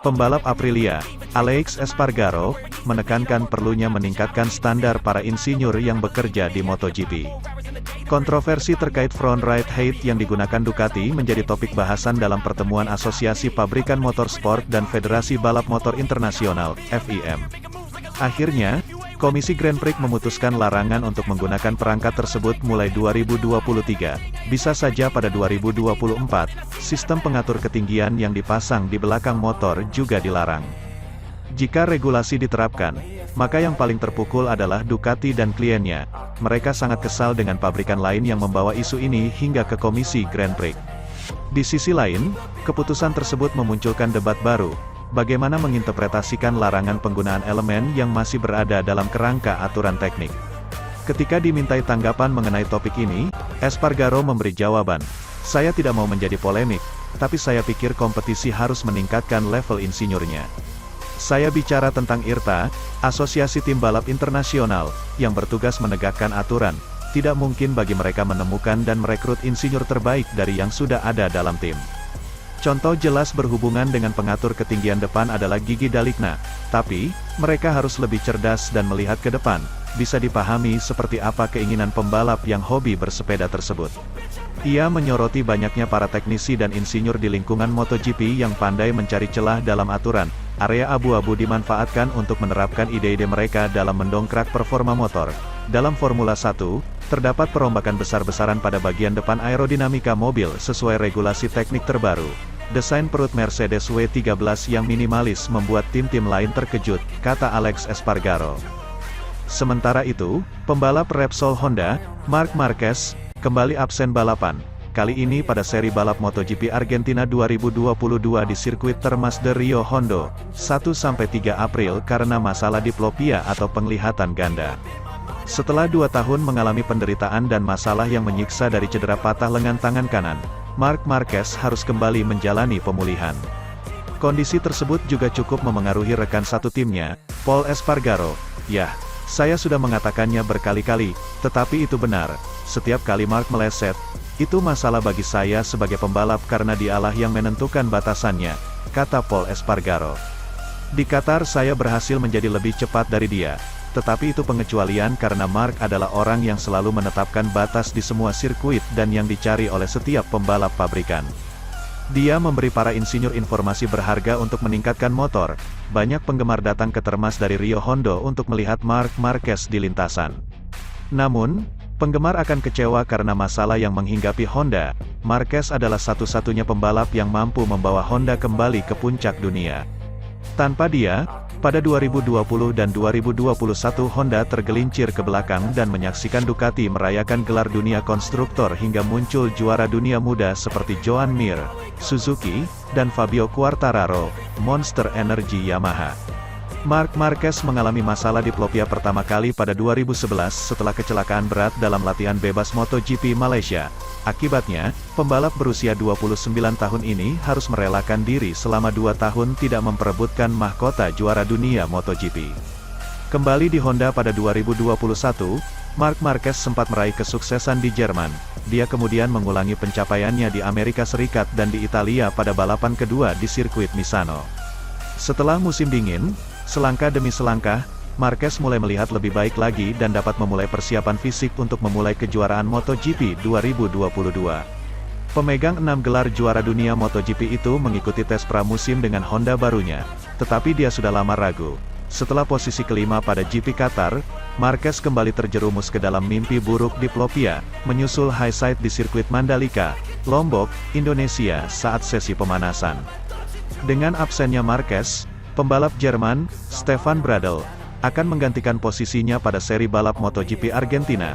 Pembalap Aprilia, Aleix Espargaro, menekankan perlunya meningkatkan standar para insinyur yang bekerja di MotoGP. Kontroversi terkait front right height yang digunakan Ducati menjadi topik bahasan dalam pertemuan Asosiasi Pabrikan Motorsport dan Federasi Balap Motor Internasional, FIM. Akhirnya, Komisi Grand Prix memutuskan larangan untuk menggunakan perangkat tersebut mulai 2023, bisa saja pada 2024, sistem pengatur ketinggian yang dipasang di belakang motor juga dilarang. Jika regulasi diterapkan, maka yang paling terpukul adalah Ducati dan kliennya. Mereka sangat kesal dengan pabrikan lain yang membawa isu ini hingga ke Komisi Grand Prix. Di sisi lain, keputusan tersebut memunculkan debat baru. Bagaimana menginterpretasikan larangan penggunaan elemen yang masih berada dalam kerangka aturan teknik? Ketika dimintai tanggapan mengenai topik ini, Espargaro memberi jawaban, "Saya tidak mau menjadi polemik, tapi saya pikir kompetisi harus meningkatkan level insinyurnya. Saya bicara tentang IRTA, Asosiasi Tim Balap Internasional, yang bertugas menegakkan aturan. Tidak mungkin bagi mereka menemukan dan merekrut insinyur terbaik dari yang sudah ada dalam tim." Contoh jelas berhubungan dengan pengatur ketinggian depan adalah Gigi Dalikna, tapi, mereka harus lebih cerdas dan melihat ke depan. Bisa dipahami seperti apa keinginan pembalap yang hobi bersepeda tersebut. Ia menyoroti banyaknya para teknisi dan insinyur di lingkungan MotoGP yang pandai mencari celah dalam aturan. Area abu-abu dimanfaatkan untuk menerapkan ide-ide mereka dalam mendongkrak performa motor. Dalam Formula 1, terdapat perombakan besar-besaran pada bagian depan aerodinamika mobil sesuai regulasi teknik terbaru. Desain perut Mercedes W13 yang minimalis membuat tim-tim lain terkejut, kata Aleix Espargaro. Sementara itu, pembalap Repsol Honda, Marc Marquez, kembali absen balapan. Kali ini pada seri balap MotoGP Argentina 2022 di sirkuit Termas de Rio Hondo, 1-3 April karena masalah diplopia atau penglihatan ganda. Setelah 2 tahun mengalami penderitaan dan masalah yang menyiksa dari cedera patah lengan tangan kanan, Marc Marquez harus kembali menjalani pemulihan. Kondisi tersebut juga cukup memengaruhi rekan satu timnya, Pol Espargaro. "Yah, saya sudah mengatakannya berkali-kali, tetapi itu benar. Setiap kali Marc meleset, itu masalah bagi saya sebagai pembalap karena dialah yang menentukan batasannya," kata Pol Espargaro. "Di Qatar saya berhasil menjadi lebih cepat dari dia. Tetapi itu pengecualian karena Marc adalah orang yang selalu menetapkan batas di semua sirkuit dan yang dicari oleh setiap pembalap pabrikan. Dia memberi para insinyur informasi berharga untuk meningkatkan motor. Banyak penggemar datang ke Termas dari Rio Hondo untuk melihat Marc Marquez di lintasan. Namun, penggemar akan kecewa karena masalah yang menghinggapi Honda. Marquez adalah satu-satunya pembalap yang mampu membawa Honda kembali ke puncak dunia. Tanpa dia, pada 2020 dan 2021 Honda tergelincir ke belakang dan menyaksikan Ducati merayakan gelar dunia konstruktor hingga muncul juara dunia muda seperti Joan Mir, Suzuki, dan Fabio Quartararo, Monster Energy Yamaha. Marc Marquez mengalami masalah diplopia pertama kali pada 2011 setelah kecelakaan berat dalam latihan bebas MotoGP Malaysia. Akibatnya, pembalap berusia 29 tahun ini harus merelakan diri selama 2 tahun tidak memperebutkan mahkota juara dunia MotoGP. Kembali di Honda pada 2021, Marc Marquez sempat meraih kesuksesan di Jerman. Dia kemudian mengulangi pencapaiannya di Amerika Serikat dan di Italia pada balapan kedua di sirkuit Misano. Setelah musim dingin, selangkah demi selangkah, Marquez mulai melihat lebih baik lagi dan dapat memulai persiapan fisik untuk memulai kejuaraan MotoGP 2022. Pemegang 6 gelar juara dunia MotoGP itu mengikuti tes pramusim dengan Honda barunya, tetapi dia sudah lama ragu. Setelah posisi kelima pada GP Qatar, Marquez kembali terjerumus ke dalam mimpi buruk diplopia, menyusul high side di sirkuit Mandalika, Lombok, Indonesia saat sesi pemanasan. Dengan absennya Marquez, pembalap Jerman, Stefan Bradl, akan menggantikan posisinya pada seri balap MotoGP Argentina.